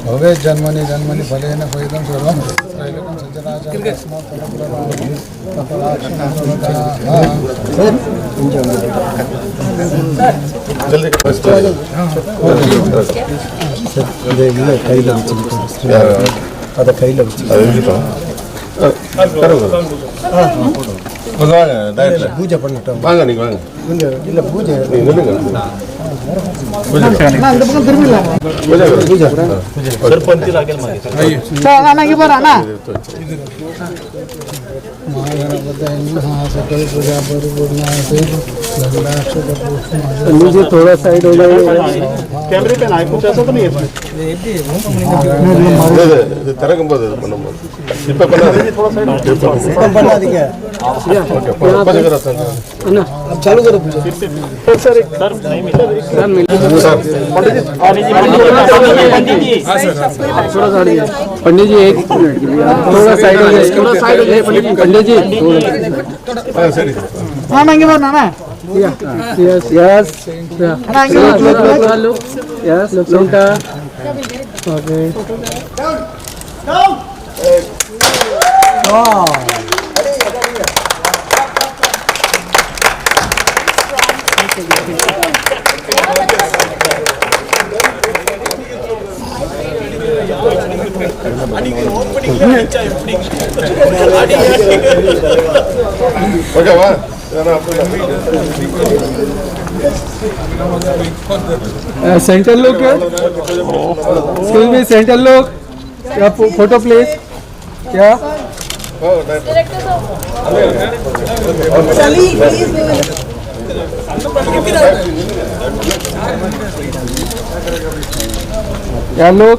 भवे जन्मनि जन्मनि फलेन फलितं सर्वं त्रैलोक्यं பூஜை பண்ணிட்டோம். வாங்க நீங்க வாங்க. இல்ல பூஜை அந்த பக்கம் திரும்பிடலாம். பூஜை सरपंच लागेल मागे. ना की बरं ना. सकल पूजा मुझे थोड़ा साइड हो जाए. कैमरे पे ना कुछ ऐसा तो नहीं है. திறக்கும்போது பண்ணும்போது இப்ப பண்ணாதீங்க. थोड़ा साइड बना दी क्या? चालू करो सर. नहीं मिला सर. पंडित जी एक मिनट थोड़ा साइड हो जाए. पंडित जी हाँ महंगे बोलना ना. यस यस यस लोटा ओके. ஓகேவா? सेंटर लोग क्या? स्कूल में सेंटर लोग क्या फोटो प्लीज क्या? क्या लोग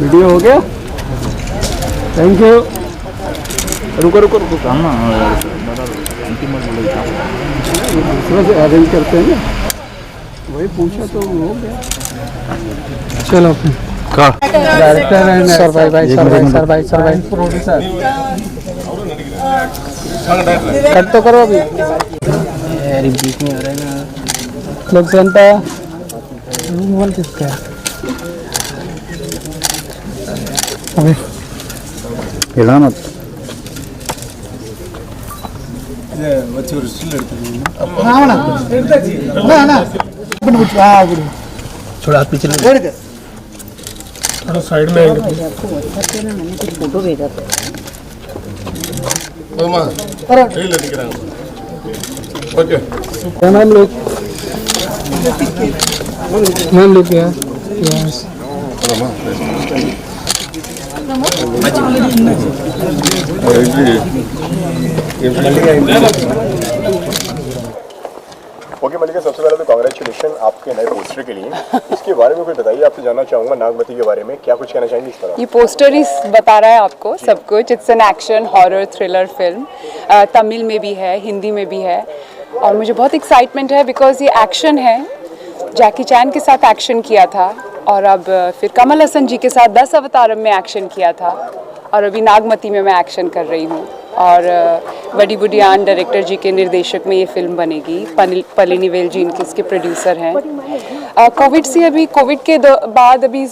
वीडियो हो गया? Thank you. रुको रुको रुको काम ना अरेंज करते हैं ना. वही पूछा तो हो गया. चलो डायरेक्टर एंड सर भाई प्रोड्यूसर कट तो करो अभी. बीच में आ रहा है ना लोग. सेंटा रूम किसका है अभी हिला मत. थोड़ा हाथ पीछे थोड़ा साइड में फोटो भेजा था. मैम लोग क्या ओके मलिका, सबसे पहले तो कांग्रेचुलेशन आपके नए पोस्टर के लिए. इसके बारे में कुछ बताइए. आपसे जानना चाहूँगा नागमती के बारे में क्या कुछ कहना चाहेंगे इस तरह? ये पोस्टर ही बता रहा है आपको सब कुछ. It's an action horror thriller film. Tamil में भी है, हिंदी में भी है और मुझे बहुत एक्साइटमेंट है बिकॉज ये एक्शन है. जैकी चैन के साथ एक्शन किया था और अब फिर कमल हसन जी के साथ 10 अवतारम में एक्शन किया था और अभी नागमती में मैं एक्शन कर रही हूँ. और वडी बुडियान डायरेक्टर जी के निर्देशक में ये फिल्म बनेगी. पलिनी वेल जी इनके इसके प्रोड्यूसर हैं. कोविड के बाद अभी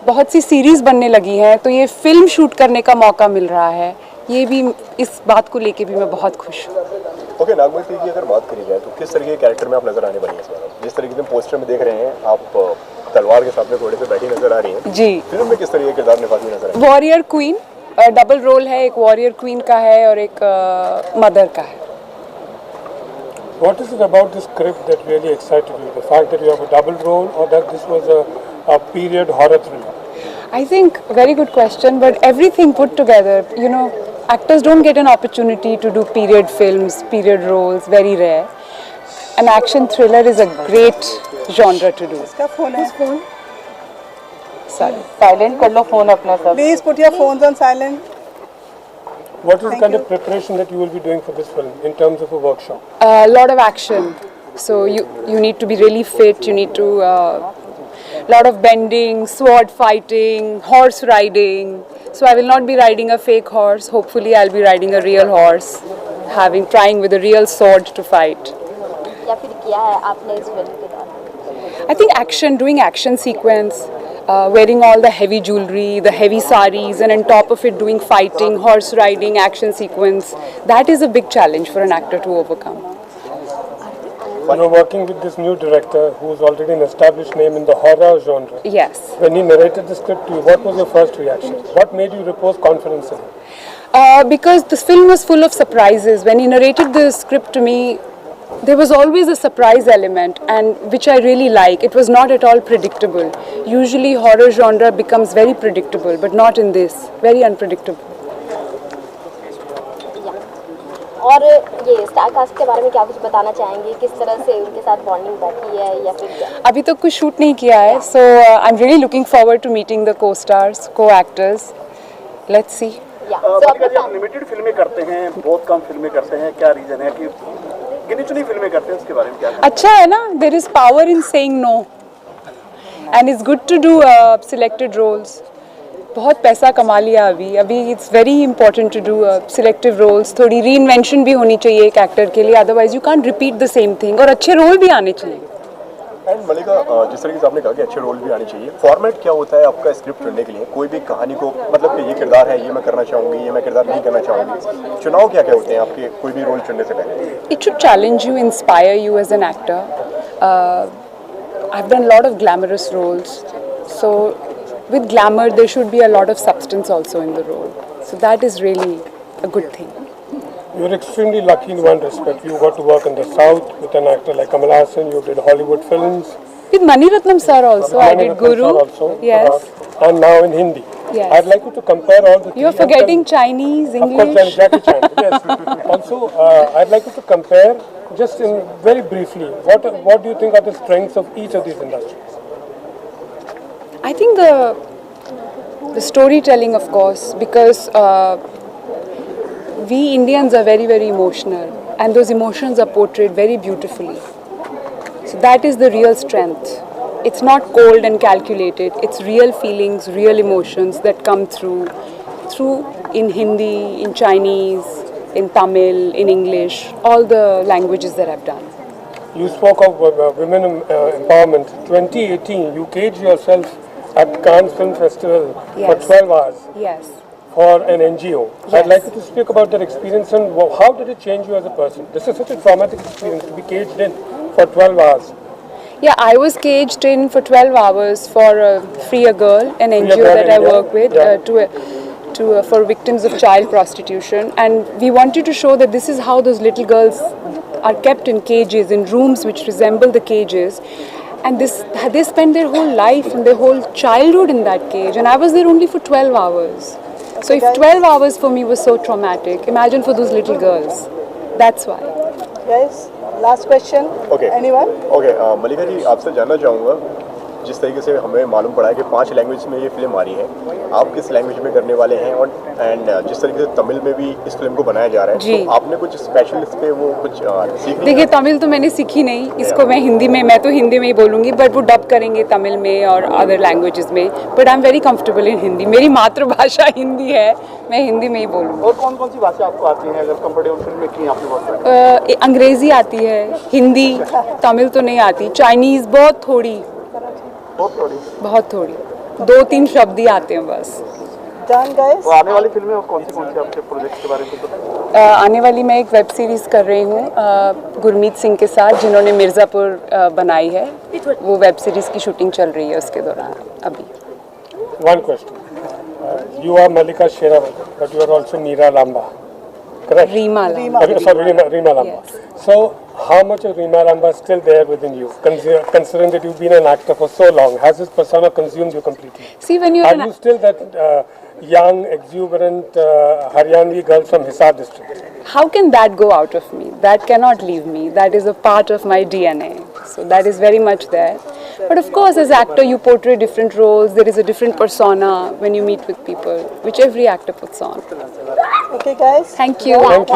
बहुत सी सीरीज़ बनने लगी हैं तो ये फिल्म शूट करने का मौका मिल रहा है. ये भी इस बात को लेके भी मैं बहुत खुश हूँ. ओके, नागमती की अगर बात करी जाए तो किस तरह के कैरेक्टर में आप नजर आने वाली है? जिस तरीके से पोस्टर में देख रहे हैं आप तलवार के साथ में घोड़े पे बैठी नजर आ रही हैं जी. फिल्म में किस तरह के किरदार निभाती नजर आ रही है? वॉरियर क्वीन, डबल रोल है. एक वॉरियर क्वीन का है और एक मदर का है. What is it about this script that really excited you? The fact that you have a double role or that this was a period horror thriller? I think very good question, but everything put together, you know, actors don't get an opportunity to do period films, period roles, very rare. An action thriller is a great genre to do. इसका phone है. Silent कर लो phone अपना सब. Please put your phones on silent. What is the kind of preparation that you will be doing for this film in terms of a workshop? A lot of action. So you need to be really fit. You need to lot of bending, sword fighting, horse riding. So I will not be riding a fake horse. Hopefully I'll be riding a real horse, trying with a real sword to fight. या फिर किया है आपने इस film के दौरान? I think doing action sequence, wearing all the heavy jewelry, the heavy saris, and on top of it doing fighting, horse riding, action sequence. That is a big challenge for an actor to overcome. You're working with this new director who's already an established name in the horror genre. Yes. When he narrated the script to you, what was your first reaction? What made you repose confidence in him? Because this film was full of surprises. When he narrated the script to me, there was always a surprise element, and which I really like. It was not at all predictable. Usually horror genre becomes very predictable, but not in this. Very unpredictable. और ये star cast के बारे में क्या कुछ बताना चाहेंगे? किस तरह से उनके साथ बॉन्डिंग बैठी है या फिर क्या? अभी तक कुछ शूट नहीं किया है, so I'm really looking forward to meeting the co-stars, co-actors. Let's see. आप लिमिटेड फिल्में करते हैं, बहुत कम फिल्में करते हैं, क्या रीजन है कि गिनी चुनी फिल्में करते हैं, उसके बारे में क्या? अच्छा है ना, there is power in saying no, and it's good to do selected roles. बहुत पैसा कमा लिया अभी it's very important to do selective roles. थोड़ी री इन्वेंशन भी होनी चाहिए एक एक्टर के लिए, otherwise you can't repeat the same thing. और अच्छे रोल भी आने चाहिए. एंड मलिका, जिस तरीके से आपने कहा कि अच्छे रोल भी आने चाहिए, फॉर्मेट क्या होता है आपका स्क्रिप्ट चुनने के लिए? कोई भी कहानी को मतलब कि ये किरदार है, ये मैं करना चाहूँगी, ये मैं किरदार नहीं करना चाहूँगी, चुनाव क्या क्या होते हैं आपके कोई भी रोल चुनने से पहले? It should challenge you, inspire you as an actor. I've done a lot of glamorous roles, so with glamour there should be a lot of substance also in the role. So that is really a good thing. You're extremely lucky in one respect. You got to work in the South with an actor like Kamal Haasan. You did Hollywood films. With Mani Ratnam sir also, I Mani did Ratnam Guru. sir also, Yes. and now in Hindi. Yes. I'd like you to compare all the. You're three and forgetting tell- Chinese, Of course, English. Jackie Chan. Yes. Also, I'd like you to compare just in very briefly. What do you think are the strengths of each of these industries? I think the storytelling, of course, because we Indians are very, very emotional, and those emotions are portrayed very beautifully. So that is the real strength. It's not cold and calculated. It's real feelings, real emotions that come through in Hindi, in Chinese, in Tamil, in English, all the languages that I've done. You spoke of women empowerment. 2018, you caged yourself at Cannes Film Festival for Yes. 12 hours Yes. for an NGO. Yes. I'd like you to speak about that experience and how did it change you as a person? This is such a traumatic experience to be caged in for 12 hours. Yeah, I was caged in for 12 hours for Free a Girl, an NGO Girl that I India. work with, Yeah. for victims of child prostitution. And we wanted to show that this is how those little girls are kept in cages, in rooms which resemble the cages. And they spend their whole life and their whole childhood in that cage. And I was there only for 12 hours. So if 12 hours for me was so traumatic, imagine for those little girls. That's why. Guys, last question. Okay. Anyone? Okay, Mallika ji, आपसे जानना चाहूँगा, जिस तरीके से हमें मालूम पड़ा है कि 5 लैंग्वेज में ये फिल्म आ रही है, आप किस लैंग्वेज में करने वाले हैं? और जिस तरीके से तमिल में भी इस फिल्म को बनाया जा रहा है, जी। तो आपने कुछ स्पेशल इस पे वो कुछ सीख देखिए, तमिल तो मैंने सीखी नहीं, इसको मैं तो हिंदी में ही बोलूँगी, बट वो डब करेंगे तमिल में और अदर लैंग्वेजेस में. But I am very comfortable in Hindi. मेरी मातृभाषा हिंदी है, मैं हिंदी में ही बोलूँगी. और कौन कौन सी भाषा आपको आती है? अगर कंफर्टेबल फिल्म में की आपने बहुत अंग्रेज़ी आती है, हिंदी, तमिल तो नहीं आती, चाइनीज़ बहुत थोड़ी, बहुत थोड़ी, 2-3 शब्द ही आते हैं बस. Done, guys. तो आने वाली फिल्में और कौन से आपके प्रोजेक्ट के बारे में कुछ बताएं? आने वाली मैं एक वेब सीरीज़ कर रही हूँ गुरमीत सिंह के साथ, जिन्होंने मिर्ज़ापुर बनाई है. वो वेब सीरीज़ की शूटिंग चल रही है उसके दौरान अभी. One question. You are Malika Sherawat, but you are also Meera Lamba. Correct? Reema La. Sorry, Reema Lamba. Yes. So, how much of Reema Lamba is still there within you, considering that you've been an actor for so long? Has this persona consumed you completely? See, when you're Are an you still that young, exuberant Haryanvi girl from Hisar district? how can that go out of me? That cannot leave me. That is a part of my DNA. So that is very much there. But of course, as actor, you portray different roles. There is a different persona when you meet with people, which every actor puts on. Okay, guys. Thank you. Thank you.